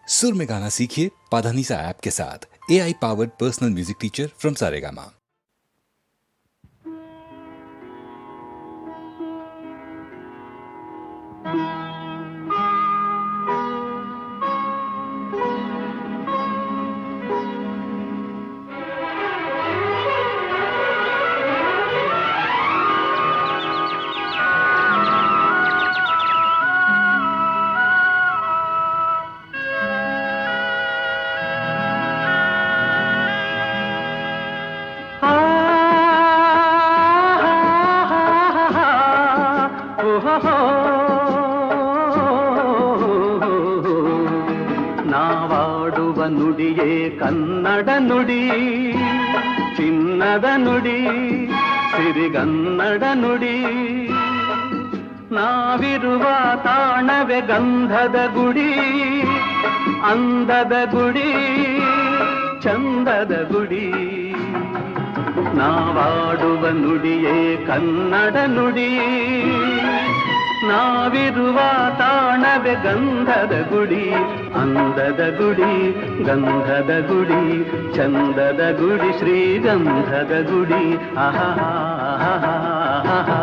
सुर में गाना सीखिए पाधानीसा ऐप के साथ। AI powered personal music teacher from Saregama. ನಾವಾಡುವ ನುಡಿಯೇ ಕನ್ನಡ ನುಡಿ, ಚಿನ್ನದ ನುಡಿ, ಸಿರಿಗನ್ನಡ ನುಡಿ. ನಾವಿರುವ ತಾಣವೇ ಗಂಧದ ಗುಡಿ, ಅಂದದ ಗುಡಿ, ಚಂದದ ಗುಡಿ. ನಾವಾಡುವ ನುಡಿಯೇ ಕನ್ನಡ ನುಡಿ, ನಾವಿರುವ ತಾಣವೇ ಗಂಧದ ಗುಡಿ, ಅಂದದ ಗುಡಿ, ಗಂಧದ ಗುಡಿ, ಚಂದದ ಗುಡಿ, ಶ್ರೀಗಂಧದ ಗುಡಿ. ಆಹಾ ಆಹಾ ಆಹಾ.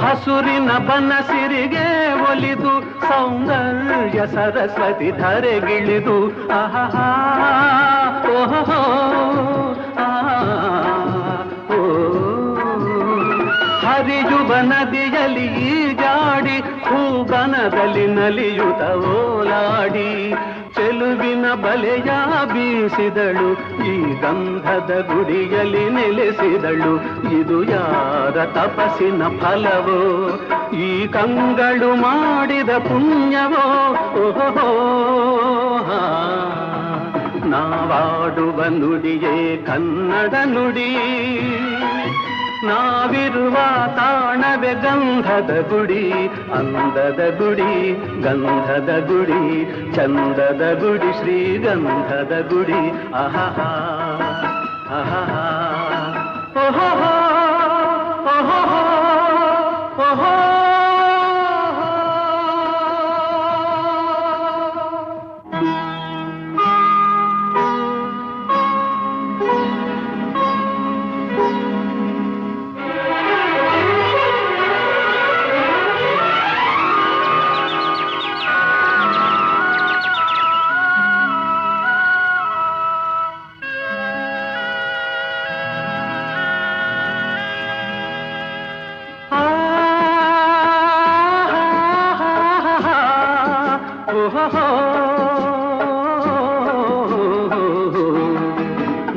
ಹಸುರಿನ ಬನಸಿರಿಗೆ ಒಲಿದು ಸೌಂದರ್ಯ ಸರಸ್ವತಿ ಧರೆಗಿಳಿದು ಆಹಾ ಓಹೋ ಹರಿಯುವ ನದಿಯಲ್ಲಿ ಈಜಾಡಿ ಹೂಬನದಲ್ಲಿ ನಲಿಯುತ್ತ ಓಲಾಡಿ ಚೆಲುವಿನ ಬಲೆಯ ಬೀಸಿದಳು, ಈ ಗಂಧದ ಗುಡಿಯಲ್ಲಿ ನೆಲೆಸಿದಳು. ಇದು ಯಾರ ತಪಸ್ಸಿನ ಫಲವೋ, ಈ ಕಂಗಳು ಮಾಡಿದ ಪುಣ್ಯವೋ. ಓಹೋ ನಾವಾಡುವ ನುಡಿಯೇ ಕನ್ನಡ ನುಡಿ, ನಾವಿರುವ ತಾಣವೇ ಗಂಧದ ಗುಡಿ, ಅಂದದ ಗುಡಿ, ಗಂಧದ ಗುಡಿ, ಚಂದದ ಗುಡಿ, ಶ್ರೀಗಂಧದ ಗುಡಿ. ಆಹಾ ಆಹಾ ಓಹೋ ಓಹೋ ಓಹೋ.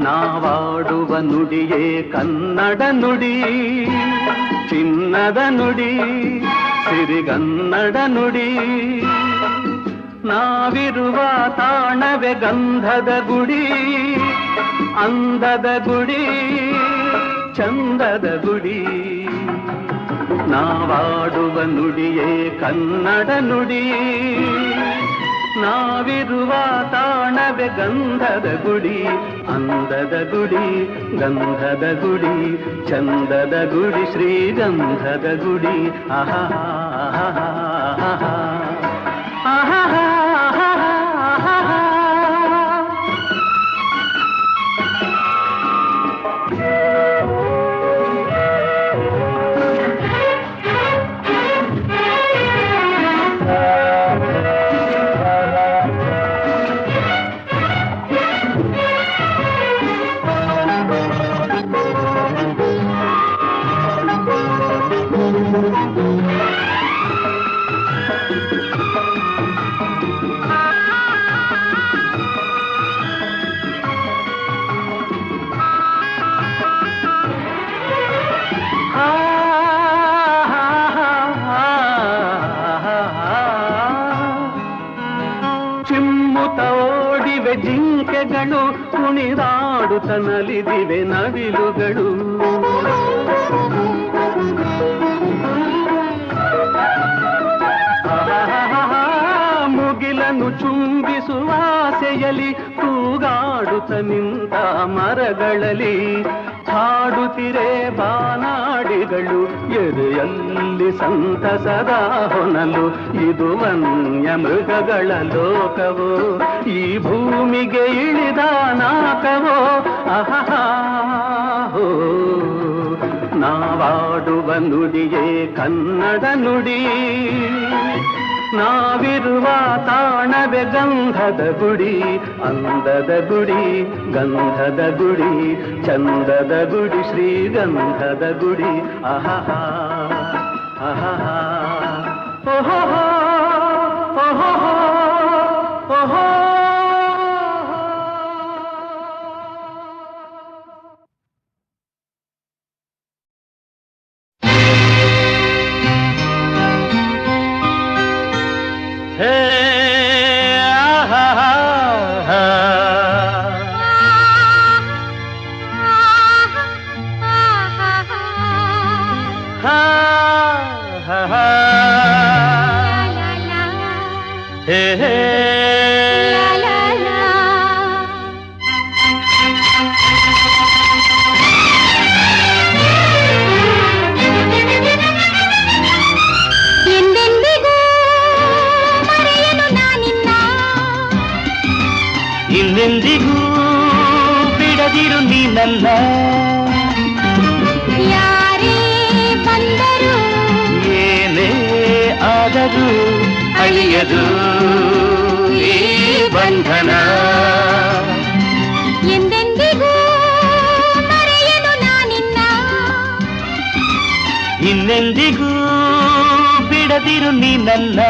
ನಾವಾಡುವ ನುಡಿಯೇ ಕನ್ನಡ ನುಡಿ, ಚಿನ್ನದ ನುಡಿ, ಸಿರಿಗನ್ನಡ ನುಡಿ. ನಾವಿರುವ ತಾಣವೇ ಗಂಧದ ಗುಡಿ, ಅಂದದ ಗುಡಿ, ಚಂದದ ಗುಡಿ. ನಾವಾಡುವ ನುಡಿಯೇ ಕನ್ನಡ ನುಡಿ, ನಾವಿರುವ ತಾಣವೇ ಗಂಧದ ಗುಡಿ, ಅಂದದ ಗುಡಿ, ಗಂಧದ ಗುಡಿ, ಚಂದದ ಗುಡಿ, ಶ್ರೀಗಂಧದ ಗುಡಿ. ಆಹಾ ಆಹಾ ಆಹಾ. ಜಿಂಕೆಗಳು ಕುಣಿದಾಡುತ್ತನಲಿದಿವೆ ನವಿಲುಗಳು. ಮುಗಿಲನ್ನು ಚುಂಬಿಸುವ ಆಸೆಯಲ್ಲಿ ತೂಗಾಡುತ್ತ ನಿಂತ ಮರಗಳಲ್ಲಿ ಹಾಡುತ್ತಿರೆ ಬಾನಾಡಿಗಳು ಎದೆಯಲ್ಲಿ ಸಂತಸದ ಹೊನಲು. ಇದು ವನ್ಯ ಮೃಗಗಳ ಲೋಕವೋ ಈ ಭೂಮಿಗೆ ಇಳಿದ ನಾಕವೋ ಅಹಹೋ. ನಾವಾಡುವ ನುಡಿಯೇ ಕನ್ನಡ ನುಡಿ, ನಾವಿರುವ ತಾಣವೇ ಗಂಧದ ಗುಡಿ. ಅಂದದ ಗುಡಿ ಗಂಧದ ಗುಡಿ, ಚಂದದ ಗುಡಿ ಶ್ರೀಗಂಧದ ಗುಡಿ. ಆಹಾ ಆಹಾ ಓಹೋ ಓಹೋ ಓಹೋ. ಇನ್ನೆಂದಿಗೂ ಬಿಡದಿರು ನೀ ನನ್ನ, ಯಾರೇ ಬಂದರು ಏನೇ ಆದರೂ ಅಳಿಯದು ಈ ಬಂಧನ. ಎಂದೆಂದಿಗೂ ಮರೆಯಲು ನಾನಿನ್ನ, ಇನ್ನೆಂದಿಗೂ ಬಿಡದಿರು ನೀ ನನ್ನ.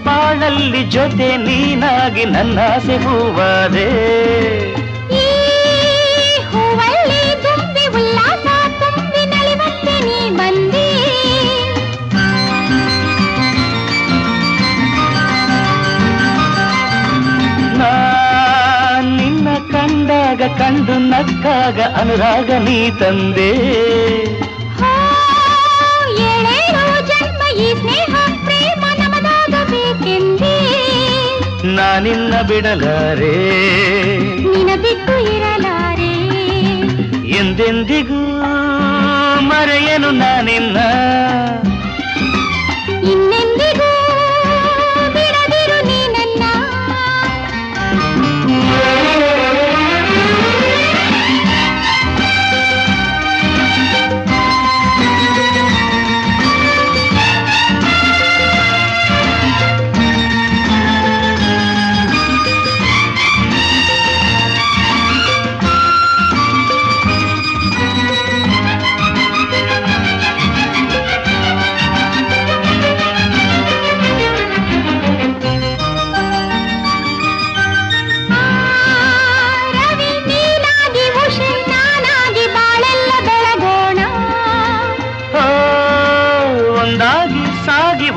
ಬಾಳಲ್ಲಿ ಜೊತೆ ನೀನಾಗಿ ನನ್ನಾಸೆ ಹೂವಾದೆ, ಈ ಹೂವಲ್ಲಿ ತುಂಬಿ ಉಲ್ಲಾಸ ತುಂಬಿ ನಲಿವಂತೆ ನೀ ಬಂದಿ. ನಿನ್ನ ಕಂಡಾಗ ಕಂಡು ನಕ್ಕಾಗ ಅನುರಾಗ ನೀ ತಂದೆ. ಏಳೇಳು ಜನ್ಮ ಈ ಸ್ನೇಹ ಪ್ರೇಮ ನಮದಾಗಬೇಕೆಂದೇ, ನಾನಿನ್ನ ಬಿಡಲಾರೆ ನಿನ ಬಿಟ್ಟು ಇರಲಾರೆ. ಎಂದೆಂದಿಗೂ ಮರೆಯನು ನಾನಿನ್ನ, ಇನ್ನೆಂದಿಗೂ ಬಿಡದಿರು ನೀ ನನ್ನ.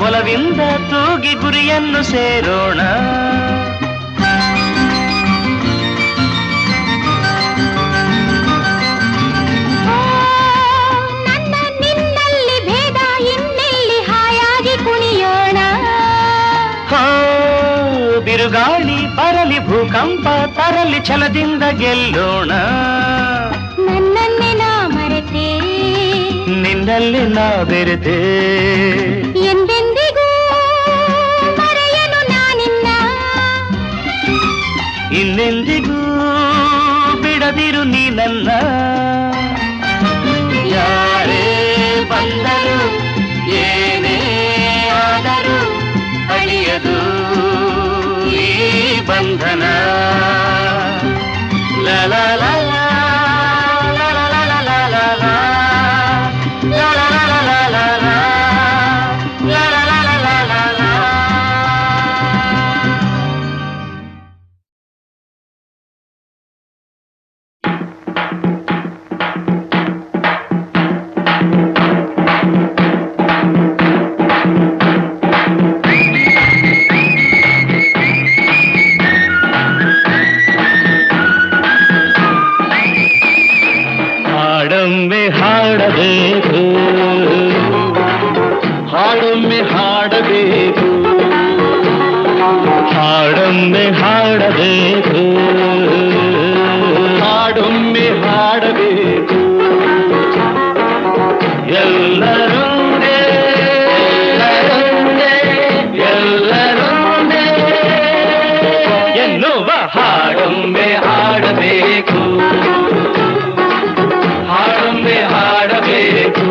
ಒಲವಿಂದ ತೂಗಿ ಗುರಿಯನ್ನು ಸೇರೋಣ. ನನ್ನ ನಿನ್ನಲ್ಲಿ ಭೇದ ಇನ್ನೆಲ್ಲಿ ಹಾಯಾಗಿ ಕುಣಿಯೋಣ. ಬಿರುಗಾಳಿ ಬರಲಿ ಭೂಕಂಪ ತರಲಿ ಛಲದಿಂದ ಗೆಲ್ಲೋಣ. ನನ್ನನ್ನೇ ನಾ ಮರೆತೆ ನಿನ್ನಲ್ಲಿ ನಾ ಬೆರೆತೆ, ಎಂದೆಂದಿಗೂ ಮರೆಯನು ನಾನಿನ್ನ, ಇನ್ನೆಂದಿಗೂ ಬಿಡ ಬಿಡದಿರು ನೀ ನನ್ನ. ಯಾರೇ ಬಂದರು ಏನೇ ಆದರೂ ಅಳಿಯದು ಈ ಬಂಧನ. ಲ ಲ ಲ ಲ ಲ ಲ ಲ ಲ ಲ ಲ ಲ ಲ ಲ ಲ ಲ ಲ ಲ ಲ. ಹಾಡೊಮ್ಮೆ ಹಾಡಬೇಕು, ಹಾಡೊಮ್ಮೆ ಹಾಡಬೇಕು, ಹಾಡೊಮ್ಮೆ ಹಾಡಬೇಕು, ಹಾಡೊಮ್ಮೆ ಹಾಡಬೇಕು. ಎಲ್ಲರೊಂದೇ ಎಲ್ಲರೊಂದೇ ಎಲ್ಲರೊಂದೇ ಎನ್ನುವ ಹಾಡೊಮ್ಮೆ ಹಾಡಬೇಕು, ಹಾಡೊಮ್ಮೆ ಹಾಡಬೇಕು.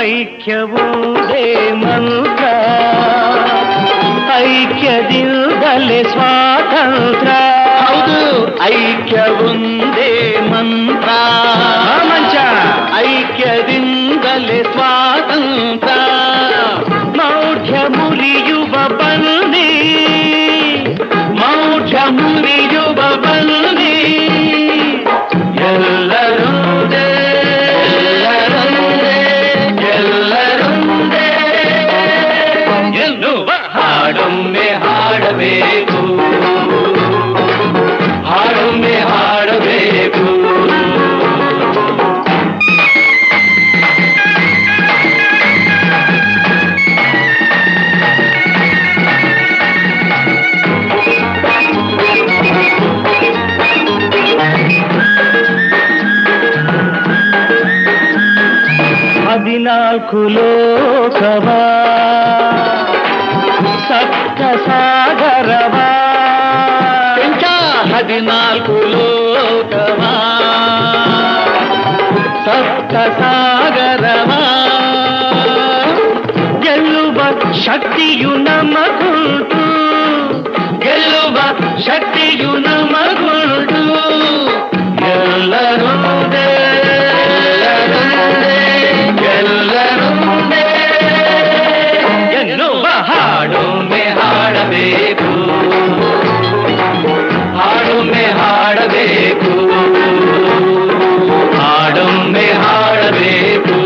ಐಕ್ಯವೊಂದೇ ಮಂತ್ರ, ಐಕ್ಯದಿಂದಲೇ ಸ್ವಾತಂತ್ರ್ಯ. ಹೌದು, ಐಕ್ಯವೊಂದೇ ಮಂತ್ರ, ಮಂಚ ಐಕ್ಯದಿಂದಲೇ ಸ್ವಾತಂತ್ರ್ಯ. ಮೌಢ್ಯ ಮುರಿಯುವ ಬನ್ನಿ, ಮೌಢ್ಯ ಮುರಿಯುವ ಬನ್ನಿ. ಎಲ್ಲರೊಂದೇ ಎಲ್ಲರೊಂದೇ ಎಲ್ಲರೊಂದೇ ಎನ್ನುವ ಹಾಡೊಮ್ಮೆ ಹಾಡಬೇಕು, ಹಾಡೊಮ್ಮೆ ಹಾಡಬೇಕು. ಹದಿನಾಲ್ಕು ಲೋಕವ ಸಪ್ತ ಸಾಗರವ, 14 ಲೋಕವ ಸಪ್ತ ಸಾಗರವ. ಗೆಲ್ಲುವ ಶಕ್ತಿಯು ನಮಗುಂಟು, ಗೆಲ್ಲುವ ಶಕ್ತಿಯು ನಮಗುಂಟು. ಎಲ್ಲರೊಂದೇ ಎಲ್ಲರೊಂದೇ ಎನ್ನುವ ಹಾಡೊಮ್ಮೆ ಹಾಡಬೇಕು, ಹಾಡೊಮ್ಮೆ ಹಾಡಬೇಕು, ಹಾಡೊಮ್ಮೆ ಹಾಡಬೇಕು,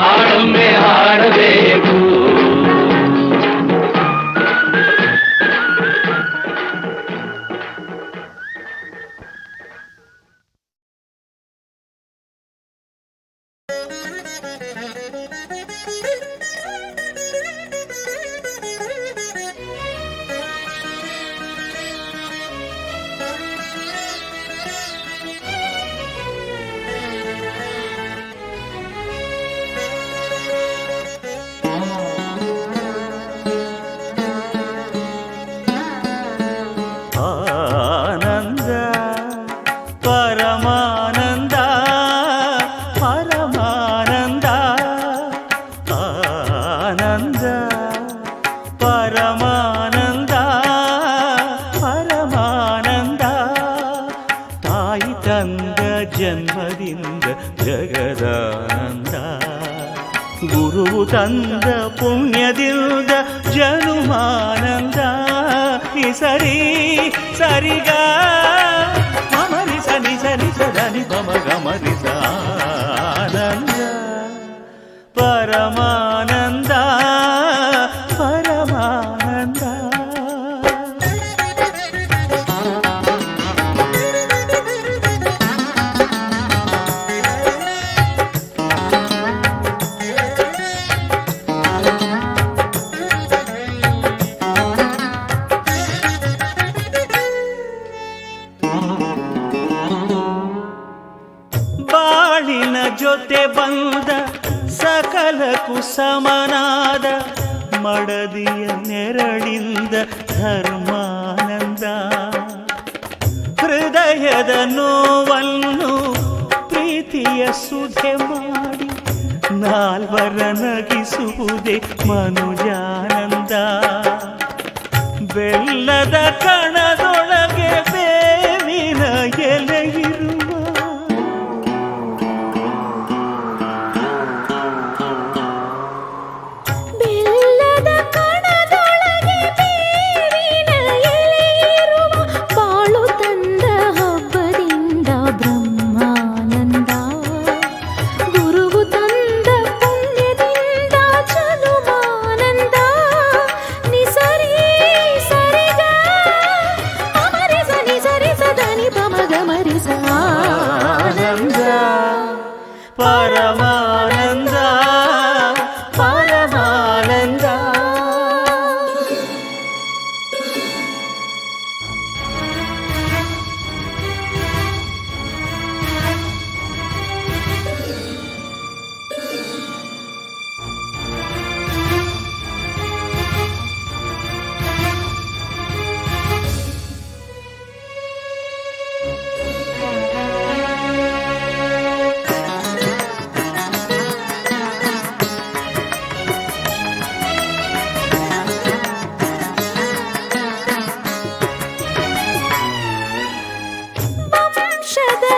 ಹಾಡೊಮ್ಮೆ ಹಾಡಬೇಕು. ಆನಂದ ಪರಮಾನಂದ ಪರಮಾನಂದ, ಆನಂದ ಪರಮಾನಂದ ಪರಮಾನಂದ. ತಾಯಿ ತಂದ ಜನ್ಮದಿಂದ ಜಗದಾನಂದ, ಗುರು ತಂದ ಪುಣ್ಯದಿಂದ ಜನುಮಾನಂದ. ಸರಿ ಸರಿಗ ಮಮರಿ ಸನಿ ಸರಿ ಸದನಿ ಪಮ ಗಮರಿ ಆನಂದ ಪರಮಾನಂದ ಪರಮಾನಂದ. ಕಡಲಕು ಸಮನಾದ ಮಡದಿಯ ನೆರಳಿಂದ ಧರ್ಮಾನಂದ ಹೃದಯದ ನೋವನ್ನು ಪ್ರೀತಿಯ ಸುಧೆ ಮಾಡಿ ನಾಲ್ವರ ನಗಿಸುವುದೇ ಮನುಜಾನಂದ ಬೆಲ್ಲದ ಕಣದೊಳಗೆ ಬೇವಿನ ಎಲೆಯಿರುವ ಬೆಲ್ಲದ ಕಣದೊಳಗೆ ಬೇವಿನ ಎಲೆಯಿರುವ ಬಾಳು ತಂದ ಹಬ್ಬದಿಂದ ಬ್ರಹ್ಮಾನಂದ ಗುರುವು ತಂದ ಪುಣ್ಯದಿಂದ ಜನುಮಾನಂದ ನಿಸರಿ ಸರಿಗ ಅಮರಿಸ ನಿಸರಿಸ ದನಿ ಪಮಗಮರಿಸ ಆನಂದ ಪರಮಾನಂದ ಪರಮಾನಂದ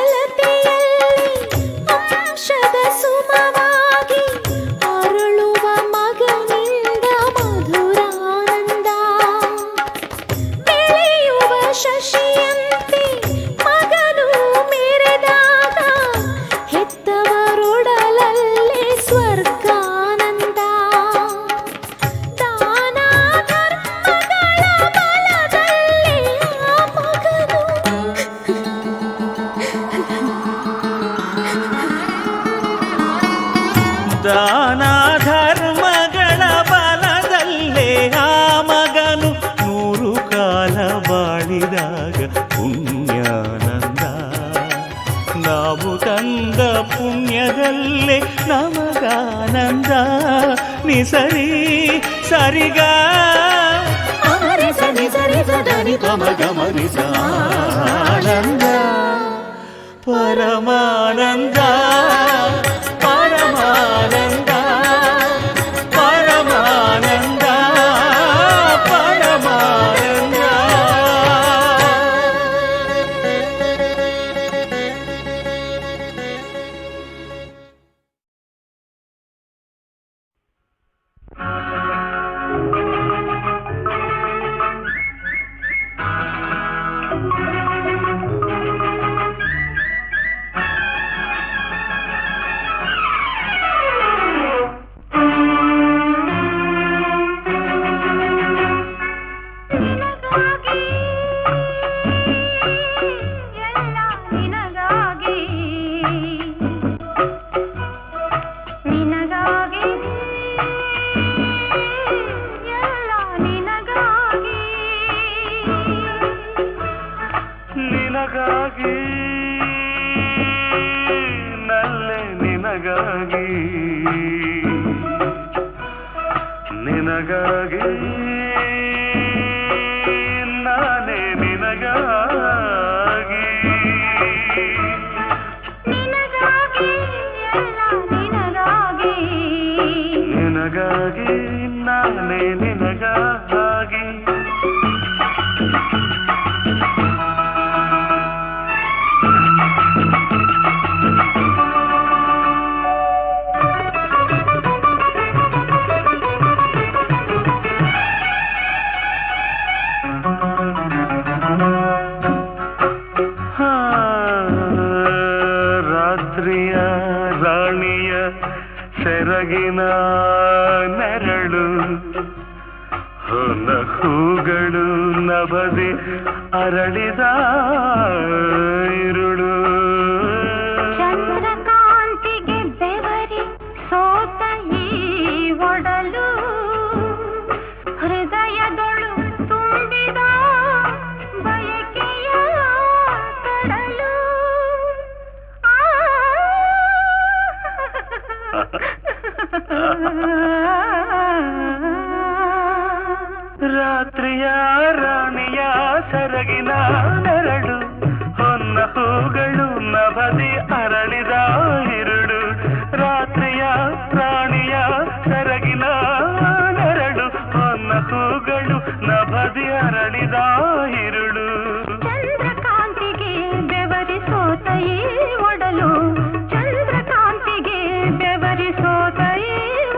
ವಂಶದಲತೆಯಲ್ಲಿ ಅಂಶದ ಸುಮವಾಗಿ ಅರಳುವ ಮಗನಿಂದ ಮಧುರಾನಂದ ಬೆಳೆಯುವ ಶಶಿಯಂತೆ ಮಗನು ಮೆರೆದಾಗ ಹೆತ್ತವರೊಡಲಲ್ಲೇ ಸ್ವರ್ಗಾನಂದ ದಾನ ಧರ್ಮಗಳ ಬಲದಲ್ಲೇ ಆ ಮಗನು ದಾನ ಧರ್ಮಗಳ ಬಲದಲ್ಲೇ ಆ ಮಗನು 100 ಕಾಲ ಬಾಳಿದಾಗ ಪುಣ್ಯಾನಂದ ನಾವು ತಂದ ಪುಣ್ಯದಲ್ಲೇ ನಮಗಾನಂದ ನಿಸರಿ ಸರಿಗ ಅಮರಿಸ ನಿಸರಿಸ ದನಿ ಪಮಗಮರಿಸ ಆನಂದ ಪರಮಾನಂದ ಪರಮಾನಂದ ಪರಮಾನಂದ ಪರಮಾನಂದ ನಿನಗಾಗಿ ನಲ್ಲೆ ನಿನಗಾಗಿ ನಿನಗಾಗಿ ನಾನೇ ನಿನಗಾಗಿ ನಿನಗಾಗಿ ನಾನೇ ನಿನಗಾಗಿ ರಾತ್ರಿಯ ರಾಣಿಯ ಸೆರಗಿನ ನೆರಳು ಹೊಲ ಹೂಗಳು ನಭದೆ ಅರಳಿದ ಇರುಳು ಚಂದ್ರಕಾಂತಿಗೆ ಬೆವರಿ ಸೋತ ಈ ಒಡಲು ಹೃದಯದೊಳು ತುಂಬಿದ ಬಯಕೆಯ ಕಡಲು ರಾತ್ರಿಯ ರಾಣಿಯ ಸೆರಗಿನ ನೆರಳು ಹೊನ್ನ ಹೂಗಳು ನಭದಿ ಅರಳಿದ ಇರುಳು ರಾತ್ರಿಯ ರಾಣಿಯ ಸೆರಗಿನ ನೆರಳು ಹೊನ್ನ ಹೂಗಳು ನಭದಿ ಅರಳಿದ ಇರುಳು ಚಂದ್ರಕಾಂತಿಗೆ ಬೆವರಿಸೋತೈ ಒಡಲು ಚಂದ್ರಕಾಂತಿಗೆ ಬೆವರಿಸೋತೈ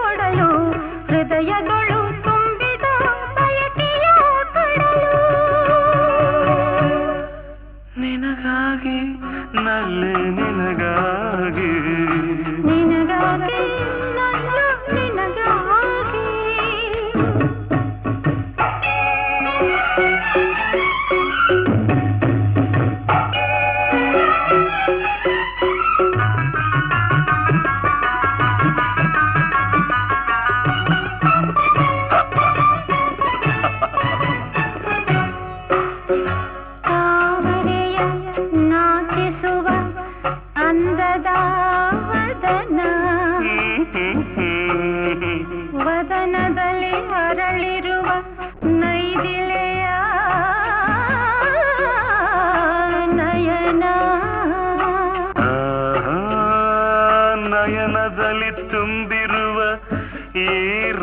ಒಡಲು ಹೃದಯದೊಳು ತುಂಬಿದ ಬಯಕೆಯ ಕಡಲು ನಿನಗಾಗಿ ನಲ್ಲೆ ನಿನಗಾಗಿ ನಿನಗಾಗಿ ನನ್ನ ನಿನಗಾಗಿ ತಾವರೆಯ ನಾಚಿಸುವ ಅಂದದ ವದನ ವದನದಲ್ಲಿ ಅರಳಿರುವ ನೈದಿಲೆಯ ನಯನ ನಯನದಲ್ಲಿ ತುಂಬಿರುವ ಈ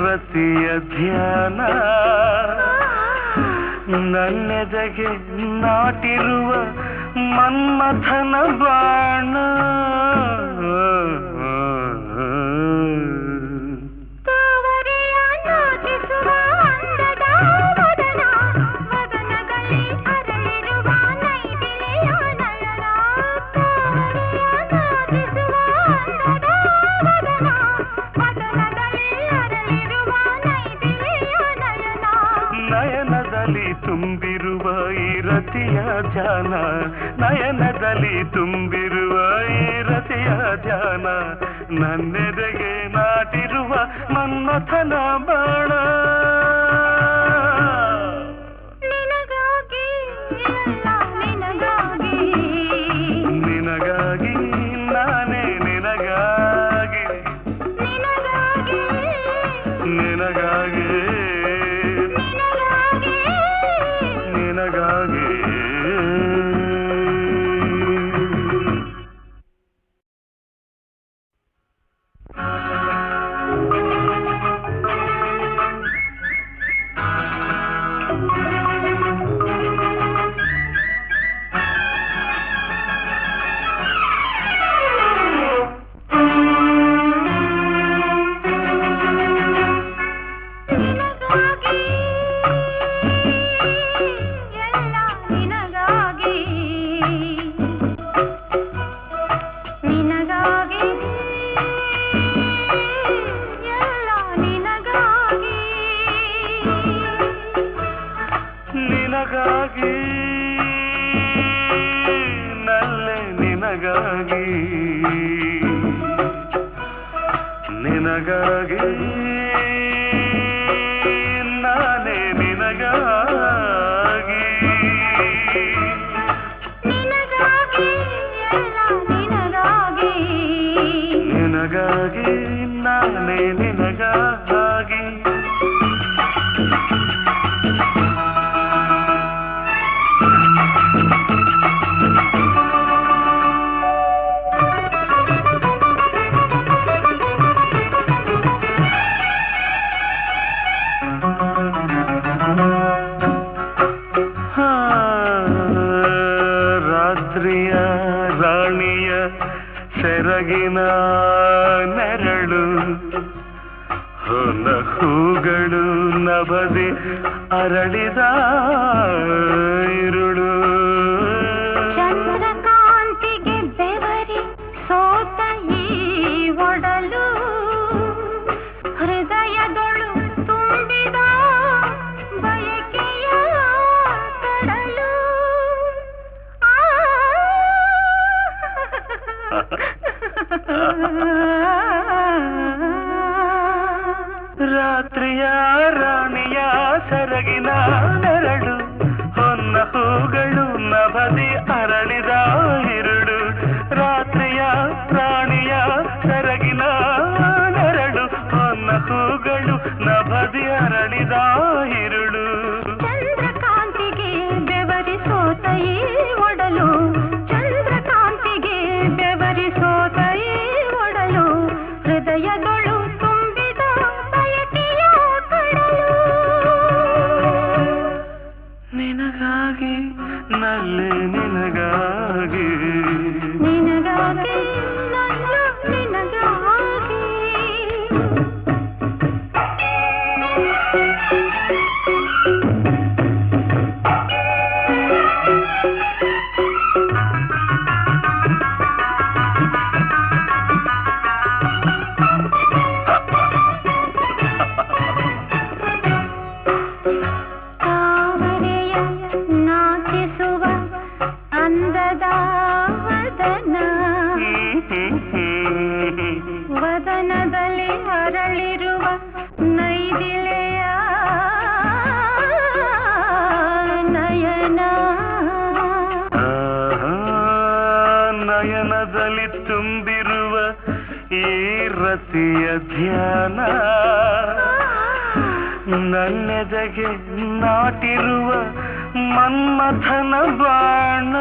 ರತಿಯ ಧ್ಯಾನ ನನ್ನೆದೆಗೆ ನಾಟಿರುವ ಮನ್ಮಥನ ಬಾಣ ತಾವರೆಯ ನಾಚಿಸುವ ಅಂದದ ವದನ ವದನದಲ್ಲಿ ಅರಳಿರುವ ನೈದಿಲೆಯ ನಯನ ತಾವರೆಯ ನಾಚಿಸುವ ಅಂದದ ವದನ ವದನದಲ್ಲಿ ಅರಳಿರುವ ನೈದಿಲೆಯ ನಯನ ನಯನದಲ್ಲಿ ತುಂಬಿರುವ ಈ ರತಿಯ ಧ್ಯಾನ ನಯನದಲ್ಲಿ ತುಂಬಿರುವ ಈ ರತಿಯ ಧ್ಯಾನ ನನ್ನೆದೆಗೆ ನಾಟಿರುವ ಮನ್ಮಥನ ಬಾಣ ನಿನಗಾಗಿ ಎಲ್ಲ ನಿನಗಾಗಿ ನಿನಗಾಗಿ ನಾನೇ ನಿನಗಾಗಿ ನಿನಗಾಗಿ ನಿನಗಾಗಿ ನಿನಗಾಗಿ ನಿನಗಾಗಿ ಎಲ್ಲ ನಿನಗಾಗಿ ನಿನಗಾಗಿ ಎಲ್ಲ ನಿನಗಾಗಿ ನಿನಗಾಗಿ ನಲ್ಲೆ ನಿನಗಾಗಿ ನಿನಗಾಗಿ ನಾನೇ ನಿನಗಾಗಿ ನಿನಗಾಗಿ ಎಲ್ಲ ನಿನಗಾಗಿ ನಿನಗಾಗಿ ನಾನೇ ನಿನಗಾಗಿ ಹಾ, ರಾತ್ರಿಯ ರಾಣಿಯ ಸೆರಗಿನ ನೆರಳು ಹೊನ್ನ ಹೂಗಳು ನಭದಿ ಅರಳಿದ ಇರುಳು ಚಂದ್ರಕಾಂತಿಗೆ ಬೆವರಿ ಸೋತ ಈ ಒಡಲು ಹೃದಯದೊಳು ತುಂಬಿದ ಬಯಕೆಯ ಕಡಲು ರಾತ್ರಿಯ ರಾಣಿಯ ಸೆರಗಿನ ನೆರಳು ಹೊನ್ನ ಹೂಗಳು ನಭದಿ ಅರಳಿದ ಇರುಳು ರಾತ್ರಿಯ ರಾಣಿಯ ಸೆರಗಿನ ನೆರಳು ನಿನಗಾಗಿ ನಲ್ಲೆ ನಿನಗಾಗಿ ನಿನಗಾಗಿ ನಲ್ಲು ನಿನಗಾಗಿ ವದನದಲ್ಲಿ ಅರಳಿರುವ ನೈದಿಲೆಯ ನಯನ ನಯನದಲ್ಲಿ ತುಂಬಿರುವ ಈ ರತಿಯ ಧ್ಯಾನ ನನ್ನೆದೆಗೆ ನಾಟಿರುವ ಮನ್ಮಥನ ಬಾಣ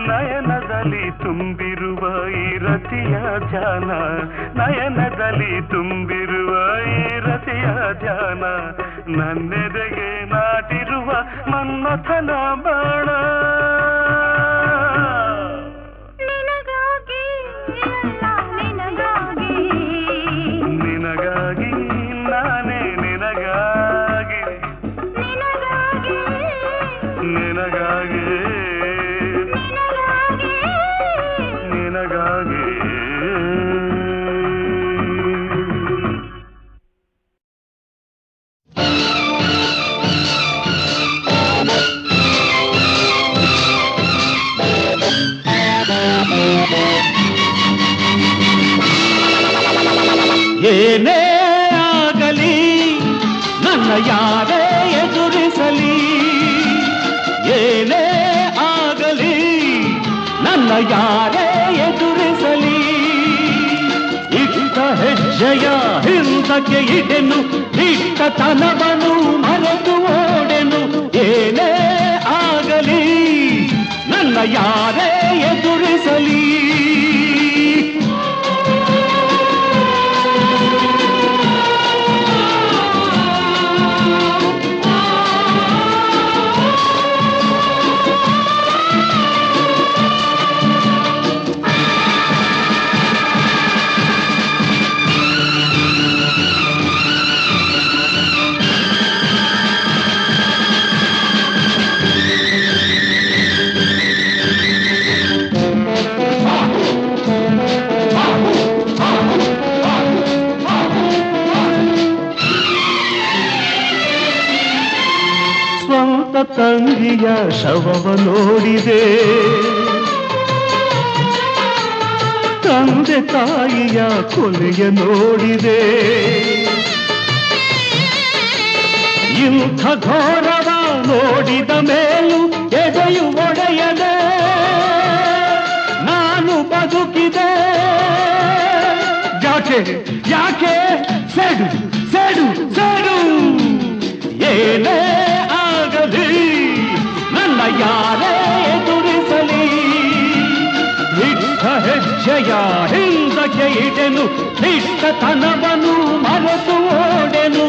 ನಯನದಲ್ಲಿ ತುಂಬಿರುವ ಈ ರತಿಯ ಧ್ಯಾನ ನಯನದಲ್ಲಿ ತುಂಬಿರುವ ಈ ರತಿಯ ಧ್ಯಾನ ನನ್ನೆದೆಗೆ ನಾಟಿರುವ ಮನ್ಮಥನ ಬಾಣ ನಿನಗಾಗಿ ನಿನಗಾಗಿ ನಿನಗಾಗಿ ನಾನೇ ನಿನಗಾಗಿ ನಿನಗಾಗಿ ನಿನಗಾಗಿ ನಿನಗಾಗಿ ಏನೇ ಆಗಲಿ ನನ್ನ ಯಾರೇ ಎದುರಿಸಲಿ ಏನೇ ಆಗಲಿ ನನ್ನ ಯಾರೇ ಎದುರಿಸಲಿ ಇಟ್ಟ ಹೆಜ್ಜೆಯ ಹಿಂದಕ್ಕೆ ಇಡೆನು ಇಟ್ಟ ತನವನು ಮರೆತು ಓಡೆನು ಏನೇ ಆಗಲಿ ನನ್ನ ಯಾರೇ ಎದುರಿಸಲಿ ತಂಗಿಯ ಶವವ ನೋಡಿದೆ ತಂದೆ ತಾಯಿಯ ಕೊಲೆಯ ನೋಡಿದೆ ಇಂಥ ಘೋರವ ನೋಡಿದ ಮೇಲೂ ಎದೆಯು ಒಡೆಯದೆ ನಾನು ಬದುಕಿದೆ ಯಾಕೆ ಯಾಕೆ ಸೆಡು ಸೆಡು ಸೆಡು ಏನೇ ಆಗಲಿ ನನ್ನ ಯಾರೇ ಎದುರಿಸಲಿ ಇಟ್ಟ ಹೆಜ್ಜೆಯ ಹಿಂದಕ್ಕೆ ಇಡೆನು ಇಟ್ಟ ತನವನು ಮರೆತು ಓಡೆನು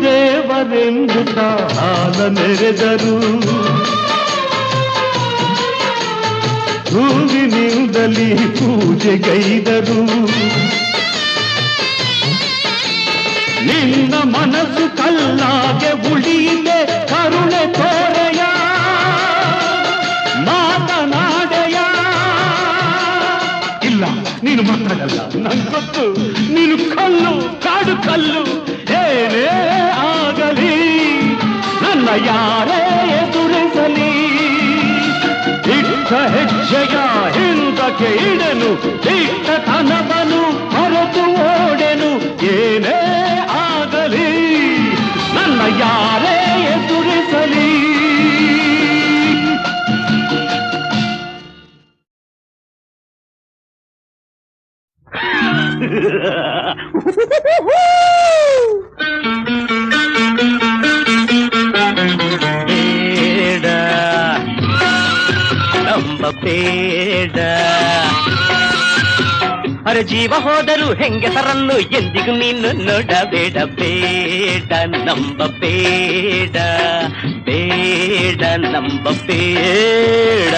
ದೇವರೆಂಬುತ್ತ ಹಾಲ ಮೆರೆದರು ಹೂವಿನಿಂದಲೇ ಪೂಜೆಗೈದರು ನಿನ್ನ ಮನಸ್ಸು ಕಲ್ಲಾಗೆ ಉಳಿಯಿದೆ ಕರುಣೆ ತೋರೆಯ ಮಾತನಾಡೆಯ ಇಲ್ಲ ನೀನು ಮಾತಾಡಲ್ಲ ನನ್ ಗೊತ್ತು ನೀನು ಕಲ್ಲು ಕಾಡು ಕಲ್ಲು ಏನೇ ಆಗಲಿ ನನ್ನ ಯಾರೇ ಎದುರಿಸಲಿ ಇಟ್ಟ ಹೆಜ್ಜೆಯ ಹಿಂದಕ್ಕೆ ಇಡೆನು ದಿಟ್ಟತನವನು ಮರೆತು ಓಡೆನು ಏನೇ ಆಗಲಿ ನನ್ನ ಯಾರೇ ಎದುರಿಸಲಿ ಬೇಡ ನಂಬಬೇಡ ಅರೆ ಜೀವ ಹೋದರೂ ಹೆಂಗಸರನ್ನು ಎಂದಿಗೂ ನೀನು ನೋಡಬೇಡ ಬೇಡ ನಂಬಬೇಡ ಬೇಡ ನಂಬಬೇಡ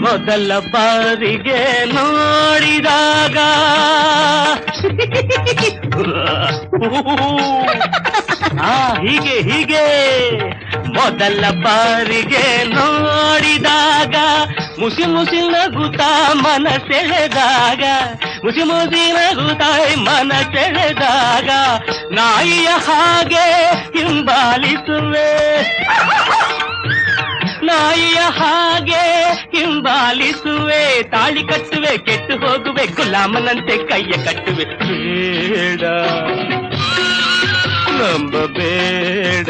ಮೊದಲ ಬಾರಿಗೆ ನೋಡಿದಾಗ ಹೀಗೆ ಹೀಗೆ ಮೊದಲ ಬಾರಿಗೆ ನೋಡಿದಾಗ ಮುಸಿ ಮುಸಿ ನಗುತ್ತಾ ಮನ ಸೆಳೆದಾಗ ಮುಸಿ ಮುಸಿ ನಗುತ್ತಾ ಮನ ಸೆಳೆದಾಗ ನಾಯಿಯ ಹಾಗೆ ಹಿಂಬಾಲಿಸುವೆ ನಾಯಿಯ ಹಾಗೆ ಹಿಂಬಾಲಿಸುವೆ ತಾಳಿ ಕಟ್ಟುವೆ ಕೆಟ್ಟು ಹೋಗುವೆ ಗುಲಾಮನಂತೆ ಕೈಯ ಕಟ್ಟುವೆ ಬೇಡ ನಂಬಬೇಡ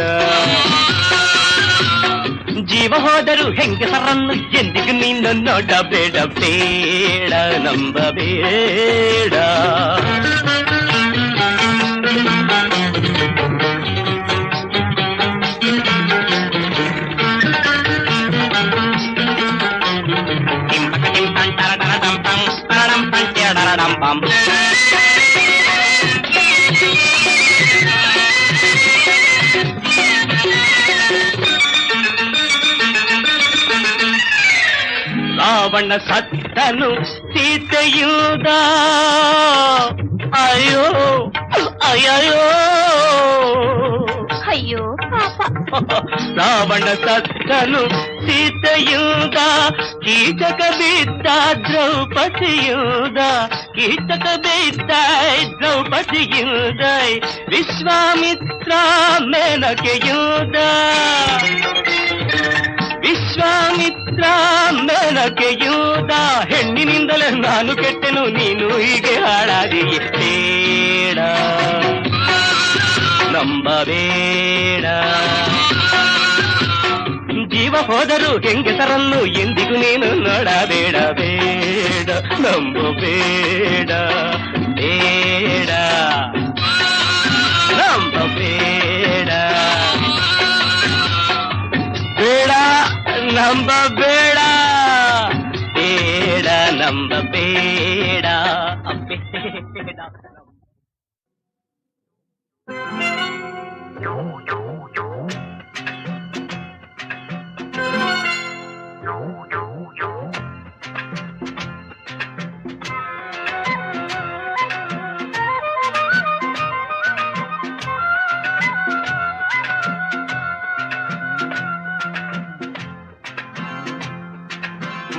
ಜೀವ ಹೋದರೂ ಹೆಂಗಸರನ್ನು ಎಂದಿಗೂ ನೀನು ನೋಡಬೇಡ ಬೇಡ ನಂಬಬೇಡ ರಾವಣ ಸತ್ತನು ಸೀತೆಯುದ ಅಯ್ಯೋ ಅಯ್ಯೋ ಅಯ್ಯೋ ಪಾಪ ರಾವಣ ಸತ್ತನು ಸೀತೆಯುದ ಕೀಚಕ ಬಿದ್ದ ದ್ರೌಪದಿಯುದ ಕೀಚಕ ಬಿದ್ದ ದ್ರೌಪದಿಯುದ ವಿಶ್ವಾಮಿತ್ರ ಮೇನಕೆಯುದ ವಿಶ್ವಾಮಿತ್ರ ಮೇನಕೆಯುದ ಹೆಣ್ಣಿನಿಂದಲೇ ನಾನು ಕೆಟ್ಟೆನು ನೀನು ಹೀಗೆ ಹಾಳಾದಿಯೇ ಬೇಡ ನಂಬಬೇಡ ಜೀವ ಹೋದರೂ ಹೆಂಗಸರನ್ನು ಎಂದಿಗೂ ನೀನು ನೋಡಬೇಡ ಬೇಡ ನಂಬಬೇಡ ಬೇಡ ನಂಬಬೇಡ ಬೇಡ ನಂಬಬೇಡ ಬೇಡ ನಂಬಬೇಡ ಬೇಡ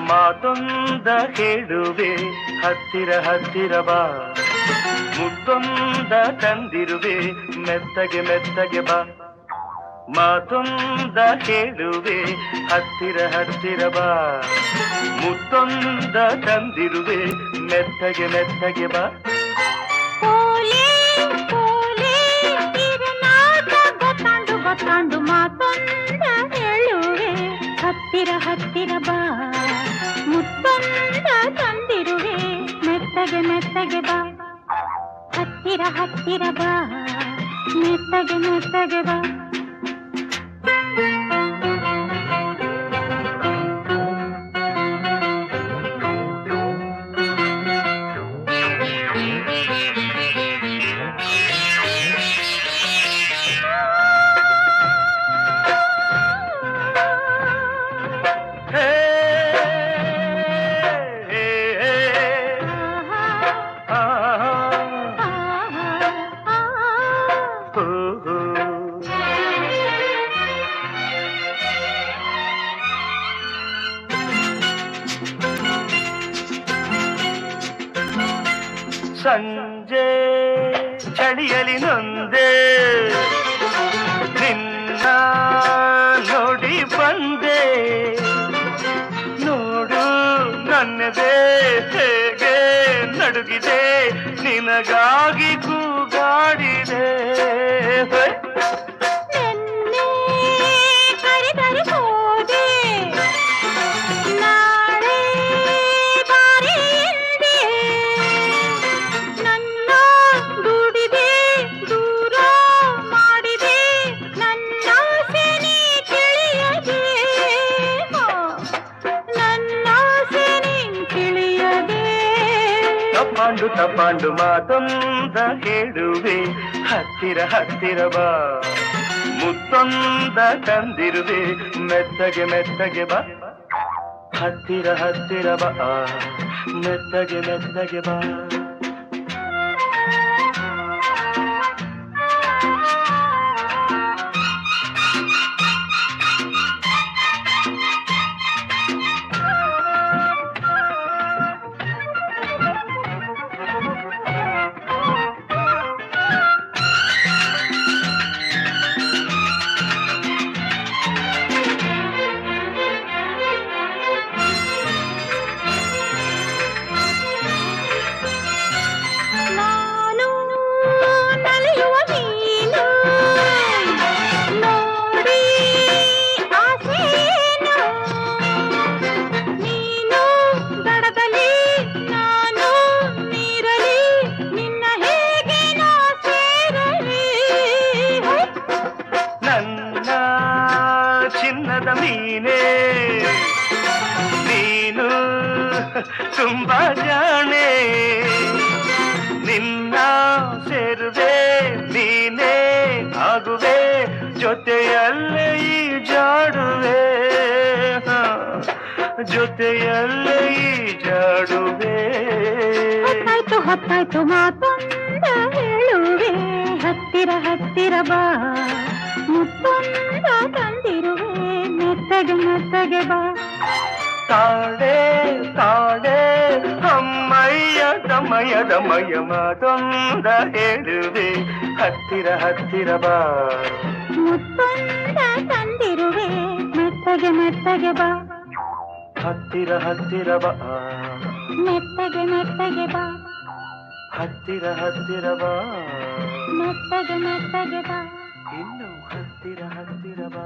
ಮಾತೊಂದ ಹೇಳುವೆ ಹತ್ತಿರ ಹತ್ತಿರ ಬಾ ಮುತ್ತೊಂದ ತಂದಿರುವೆ ಮೆತ್ತಗೆ ಮೆತ್ತಗೆ ಬಾ ಮಾತೊಂದ ಹೇಳುವೆ ಹತ್ತಿರ ಹತ್ತಿರ ಬಾ ಮುತ್ತೊಂದ ತಂದಿರುವೆ ಮೆತ್ತಗೆ ಮೆತ್ತಗೆ ಬಾ ಪೋಲೆ ಪೋಲೆ ತಿರುನಾಟ ಗೊತ್ತಾಂಡು ಗೊತ್ತಾಂಡು ಮಾತೊಂದ ಹೇಳುವೆ ಹತ್ತಿರ ಹತ್ತಿರ ಬಾ ಮುತ್ತೊಂದ ತಂದಿರುವೆ ಮೆತ್ತಗೆ ಮೆತ್ತಗೆ ಬಾ ಹತ್ತಿರ ಹತ್ತಿರ ಬಾ ಮೆತ್ತಗೆ ಮೆತ್ತಗೆ ಬಾ ಸಂಜೆ ಚಳಿಯಲಿ ನೊಂದೆ ನಿನ್ನ ನೋಡಿ ಬಂದೆ ನೋಡು ನನ್ನದೇ ಹೇಗೆ ನಡುಗಿದೆ ನಿನಗಾಗಿ ಕೂಗಾಡಿದೆ ನಿನ್ನೆ ಕರೆದರೆ ಹೋದೆ ನಾಳೆ ಬಾರಿ ಎಂದೆ ನನ್ನ ದುಡಿದೆ ದೂರ ಮಾಡಿದೆ ನನ್ನ ಆಸೆ ನೀ ತಿಳಿಯದೆ ನನ್ನ ಆಸೆ ನೀ ತಿಳಿಯದೆ ತಪ್ಪಾಂಡು ಮಾತೊಂದ ಹೇಳುವೆ ಹತ್ತಿರ ಹತ್ತಿರ ಬಾ ಮುತ್ತೊಂದ ತಂದಿರುವೆ ಮೆತ್ತಗೆ ಮೆತ್ತಗೆ ಬಾ ಹತ್ತಿರ ಹತ್ತಿರ ಬಾ ಮೆತ್ತಗೆ ಮೆತ್ತಗೆ ಬಾ ನಾನು ನಲಿಯುವ ನೀನು ನೋಡಿ ಆಸೇನು ನೀನು ದಡದಲ್ಲಿ ನಾನು ನೀರಲಿ ನಿನ್ನ ಹೇಗೆ ನಾ ಸೇರಲಿ ನನ್ನ ಚಿನ್ನದ ಮೀನೇ ನೀನು ತುಂಬಾ ಜಾಣೆ ನಿನ್ನ ಸೇರುವೆ ನೀನೇ ಆಗುವೆ ಜೊತೆಯಲ್ಲೇ ಈ ಜಾಡುವೆ ಜೊತೆಯಲ್ಲೇ ಈ ಜಾಡುವೆ ಹೊತ್ತಾಯ್ತು ಮಾತೊಂದ ಹೇಳುವೆ ಹತ್ತಿರ ಹತ್ತಿರ ಬಾ ಮುತ್ತೊಂದ ತಂದಿರುವೆ ಮೆತ್ತಗೆ ಮೆತ್ತಗೆ ಬಾ ತಾಡೆ ತಾಡೆ ಅಮ್ಮಯ್ಯ ದಮಯ ಮಾತೊಂದ ಹೇಳುವೆ ಹತ್ತಿರ ಹತ್ತಿರ ಬಾ ಮುತ್ತೊಂದ ತಂದಿರುವೆ ಮೆತ್ತಗೆ ಮೆತ್ತಗೆ ಬಾ ಹತ್ತಿರ ಹತ್ತಿರ ಬಾ ಮೆತ್ತಗೆ ಮೆತ್ತಗೆ ಬಾ ಹತ್ತಿರ ಹತ್ತಿರ ಬಾ ಮೆತ್ತಗೆ ಮೆತ್ತಗೆ ಬಾ ಇನ್ನು ಹತ್ತಿರ ಹತ್ತಿರ ಬಾ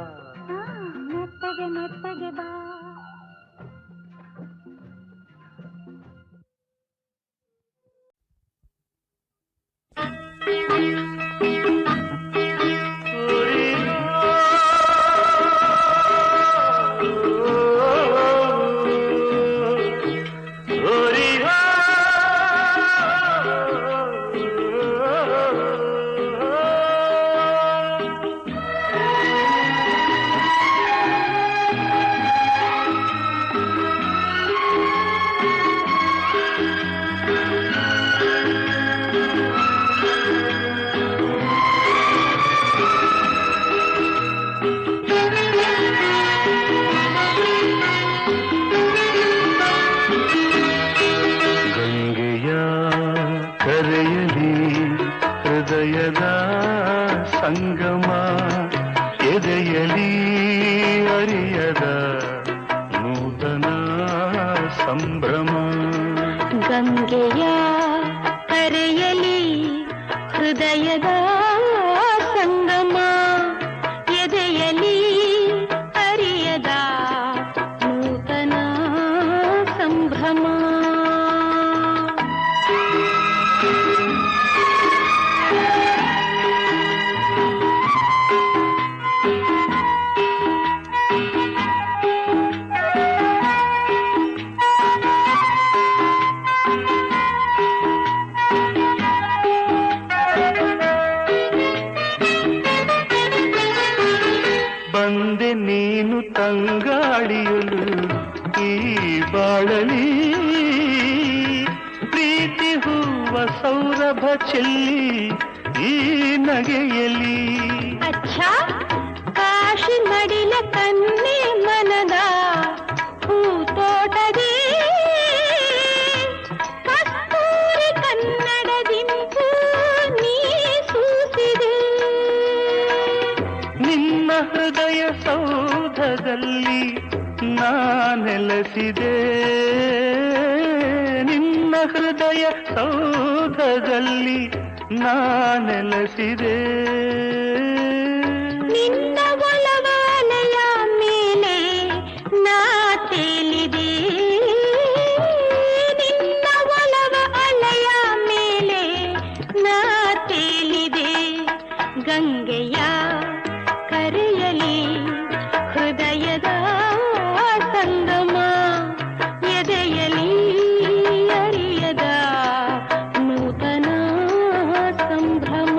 ಮೆತ್ತಗೆ ಮೆತ್ತಗೆ ಬಾ ಹೃದಯದ ಸಂಗಮ ಎದೆಯಲಿ ಅರಿಯದ ನೂತನ ಸಂಭ್ರಮ ಗಂಗೆಯ ಕರೆಯಲಿ ಹೃದಯದ ಸಂಗಮ ಎದೆಯಲಿ ಅರಿಯದ ನೂತನ ಸಂಭ್ರಮ ಬಂದೆ ನೀನು ತಂಗಾಳಿಯಲು ಈ ಬಾಳಲಿ ಪ್ರೀತಿ ಹೂವ ಸೌರಭ ಚೆಲ್ಲಿ ಈ ನಗೆಯಲಿ ಅಚ್ಚಾ ಕಾಶಿ ಮಡಿಲ ಕನ್ನೆ ಮನದ ಹೂತೋಟದಿ ಕಸ್ತೂರಿ ಕನ್ನಡ ನೆಲೆಸಿದೆ ನಿನ್ನ ಹೃದಯ ಸೌಧದಲ್ಲಿ ನಾ ನೆಲೆಸಿದೆ ನಿನ್ನ ಒಲವಾಲೆಯ ಮೇಲೆ ನಾ ತೇಲಿದೆ ನಿನ್ನ ಒಲವ ಅಲೆಯ ಮೇಲೆ ನಾ ತೇಲಿದೆ ಗಂಗೆಯ ಕರೆಯಲಿ ಹೃದಯದ ಸಂಗಮ ಎದೆಯಲಿ ಅರಿಯದ ನೂತನ ಸಂಭ್ರಮ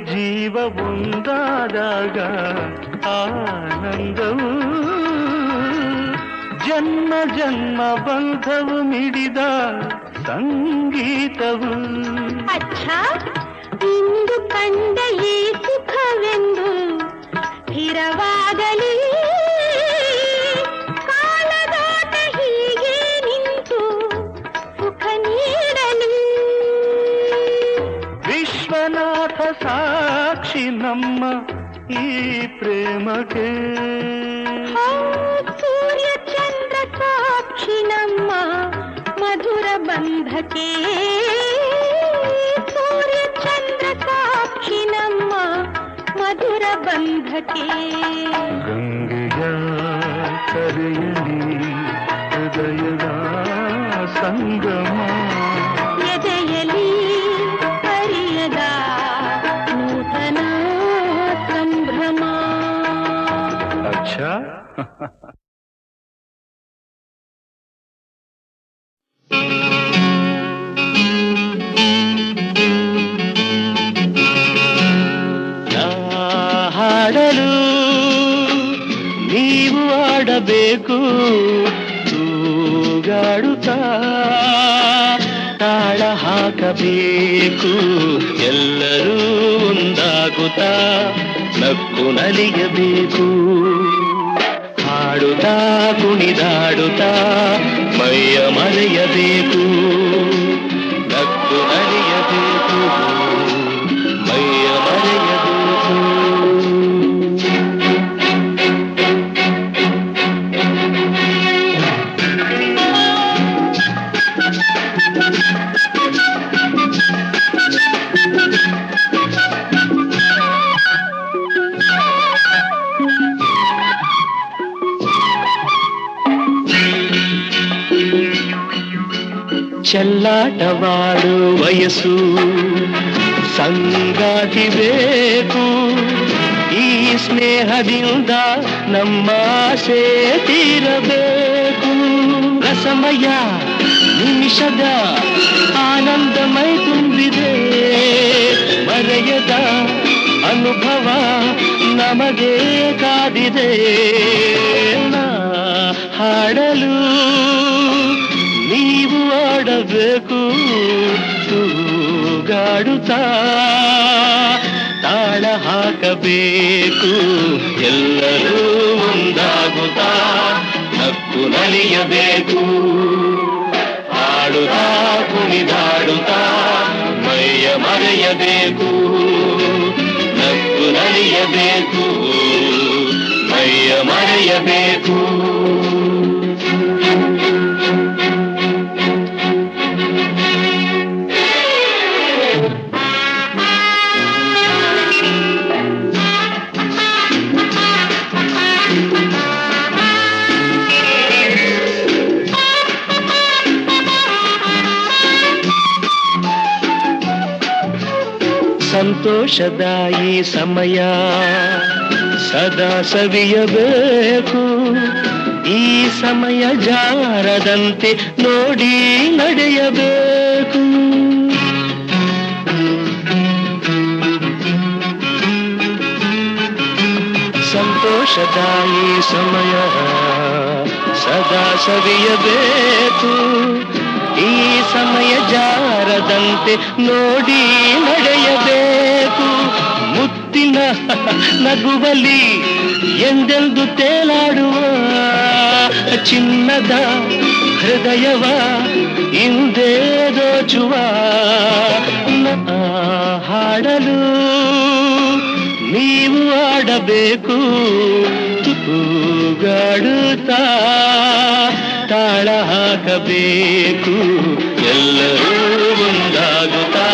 ಜೀವ ಒಂದಾದಾಗ ಆನಂದವು ಜನ್ಮ ಜನ್ಮ ಬಂಧವು ಮಿಡಿದ ಸಂಗೀತವು ಅಚ್ಛ ಇಂದು ಕಂಡ ಈ ಸುಖವೆಂದು ಸ್ಥಿರವಾಗಲಿ ಕಾಲದಾಟ ಹೀಗೆ ನಿಂತು ಸುಖ ನೀಡಲಿ ವಿಶ್ವನಾಥ ಸಾಕ್ಷಿ ನಮ್ಮ ಈ ಪ್ರೇಮಕ್ಕೆ ಸೂರ್ಯ ಚಂದ್ರ ಸಾಕ್ಷಿ ನಮ್ಮ ಮಧುರ ಬಂಧಕ್ಕೆ ಸೂರ್ಯ ಚಂದ್ರ ಸಾಕ್ಷಿ ನಮ್ಮ ಮಧುರ ಬಂಧಕ್ಕೆ ಗಂಗೆಯ ಕರೆಯಲಿ ಹೃದಯದ ಸಂಗಮ ಎದೆಯಲಿ ಅರಿಯದ ನೂತನ ಸಂಭ್ರಮ ಅಚ್ಚಾ ಹಾಡಲು ನೀವು ಆಡಬೇಕು ತೂಗಾಡುತ್ತಾ ತಾಳ ಹಾಕಬೇಕು ಎಲ್ಲರೂ ಒಂದಾಗುತ್ತಾ ನಕ್ಕು ನಲಿಯಬೇಕು ಹಾಡುತ್ತಾ ಕುಣಿದಾಡುತ್ತಾ ಮೈಯ ಮರೆಯಬೇಕು ನಕ್ಕು ನಲಿಯಬೇಕು ಮೈಯ ಮರೆಯಬೇಕು ಚೆಲ್ಲಾಟವಾಡು ವಯಸ್ಸು ಸಂಗಾತಿ ಬೇಕು ಈ ಸ್ನೇಹದಿಂದ ನಮ್ಮ ಆಸೆ ತೀರಬೇಕು ರಸಮಯ ನಿಮಿಷದ ಆನಂದಮೈ ತುಂಬಿದೆ ಮರೆಯದ ಅನುಭವ ನಮಗೆ ಕಾದಿದೆ ನಾ ಹಾಡಲು ನೀವು ಆಡಬೇಕು ತೂಗಾಡುತ್ತಾ ತಾಳ ಹಾಕಬೇಕು ಎಲ್ಲರೂ ಒಂದಾಗುತ್ತಾ ನಕ್ಕು ನಲಿಯಬೇಕು ಹಾಡುತ್ತಾ ಕುಣಿದಾಡುತ್ತಾ ಮೈಯ ಮರೆಯಬೇಕು ನಕ್ಕು ನಲಿಯಬೇಕು ಮೈಯ ಮರೆಯಬೇಕು ಸಂತೋಷದ ಈ ಸಮಯ ಸದಾ ಸವಿಯಬೇಕು ಈ ಸಮಯ ಜಾರದಂತೆ ನೋಡಿ ನಡೆಯಬೇಕು ಸಂತೋಷದ ಈ ಸಮಯ ಸದಾ ಸವಿಯಬೇಕು. ಈ ಸಮಯ ಜಾರದಂತೆ ನೋಡಿ ನಡೆಯಬೇಕು. ಮುತ್ತಿನ ನಗುವಲಿ ಎಂದೆಂದು ತೇಲಾಡುವ ಚಿನ್ನದ ಹೃದಯವ ಇಂದೇ ದೋಚುವ ಹಾಡಲು ನೀವು ಆಡಬೇಕು. ತೂಗಾಡುತ್ತಾ ತಾಳ ಹಾಕಬೇಕು. ಎಲ್ಲರೂ ಒಂದಾಗುತ್ತಾ